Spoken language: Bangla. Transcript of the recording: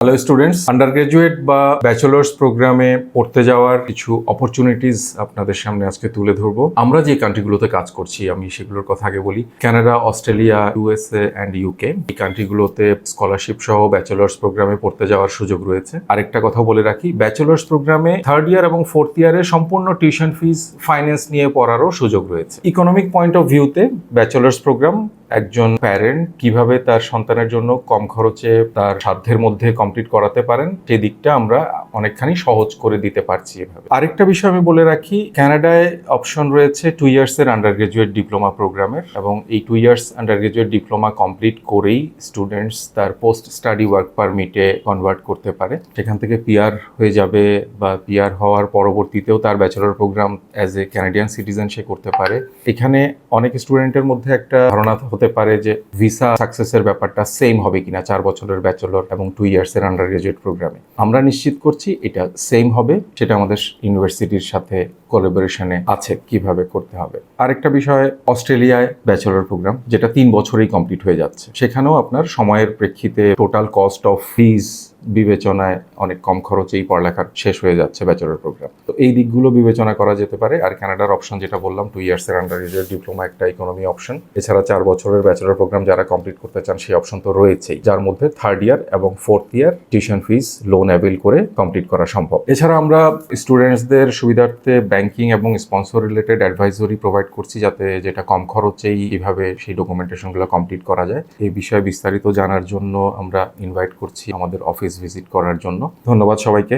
হ্যালো স্টুডেন্টস, আন্ডার গ্রাজুয়েট বা ব্যাচেলার্স প্রোগ্রামে পড়তে যাওয়ার কিছু অপরচুনিটিস আপনাদের সামনে আজকে তুলে ধরবো। আমরা যে কান্ট্রিগুলোতে কাজ করছি আমি সেগুলোর কথা আগে বলি। Canada, Australia, USA and UK, এই কান্ট্রিগুলোতে স্কলারশিপ সহ ব্যাচেলার্স প্রোগ্রামে পড়তে যাওয়ার সুযোগ রয়েছে। আরেকটা কথা বলে রাখি, ব্যাচেলার্স প্রোগ্রামে থার্ড ইয়ার এবং ফোর্থ ইয়ারে সম্পূর্ণ টিউশন ফিস, ফাইন্যান্স নিয়ে পড়ারও সুযোগ রয়েছে। ইকোনমিক পয়েন্ট অফ ভিউতে ব্যাচেলার্স প্রোগ্রাম একজন প্যারেন্ট কিভাবে তার সন্তানের জন্য কম খরচে তার সাধ্যের মধ্যে কমপ্লিট করাতে পারেন সেই দিকটা আমরা অনেকখানি সহজ করে দিতে পারছি এভাবে। আরেকটা বিষয় আমি বলে রাখি, কানাডায় অপশন রয়েছে 2 ইয়ার্সের আন্ডার গ্রাজুয়েট ডিপ্লোমা প্রোগ্রামের, এবং এই 2 years under graduate diploma complete করেই স্টুডেন্টস তার পোস্ট স্টাডি ওয়ার্ক পারমিটে কনভার্ট করতে পারে। সেখান থেকে পিআর হয়ে যাবে বা পিআর হওয়ার পরবর্তীতেও তার bachelor programme as a Canadian citizen সে করতে পারে। এখানে অনেক স্টুডেন্টের মধ্যে একটা ধারণা হতে পারে যে ভিসা সাকসেসের ব্যাপারটা সেম হবে কিনা 4 বছরের ব্যাচেলর এবং 2 ইয়ার্সের আন্ডার গ্রাজুয়েট প্রোগ্রামে। আমরা নিশ্চিত করছি এটা সেম হবে, সেটা আমাদের ইউনিভার্সিটির সাথে কোলাবোরেশনে আছে কিভাবে করতে হবে। আরেকটা বিষয়, অস্ট্রেলিয়ায় ব্যাচেলর প্রোগ্রাম যেটা 3 বছরেই কমপ্লিট হয়ে যাচ্ছে, সেখানেও আপনার সময়ের প্রেক্ষিতে টোটাল কস্ট অফ ফিজ বিবেচনায় অনেক কম খরচেই পড়ালেখা শেষ হয়ে যাচ্ছে ব্যাচেলর প্রোগ্রাম। তো এই দিকগুলো বিবেচনা করা যেতে পারে। আর কানাডার অপশন যেটা বললাম, 2 ইয়ার্সের আন্ডার গ্রাজুয়েট ডিপ্লোমা একটা ইকোনমি অপশন। এছাড়া 4 বছরের ব্যাচেলর প্রোগ্রাম যারা কমপ্লিট করতে চান সেই অপশন তো রয়েছেই, যার মধ্যে থার্ড ইয়ার এবং fourth year tuition fees loan avail করে কমপ্লিট করা সম্ভব। এছাড়া আমরা স্টুডেন্টসদের সুবিধার্থে ব্যাংকিং এবং স্পন্সর রিলেটেড অ্যাডভাইজরি প্রোভাইড করছি, যাতে যেটা কম খরচেই কিভাবে সেই ডকুমেন্টেশনগুলো কমপ্লিট করা যায়। এই বিষয়ে বিস্তারিত জানার জন্য আমরা ইনভাইট করছি আমাদের অফিস ভিজিট করার জন্য। ধন্যবাদ সবাইকে।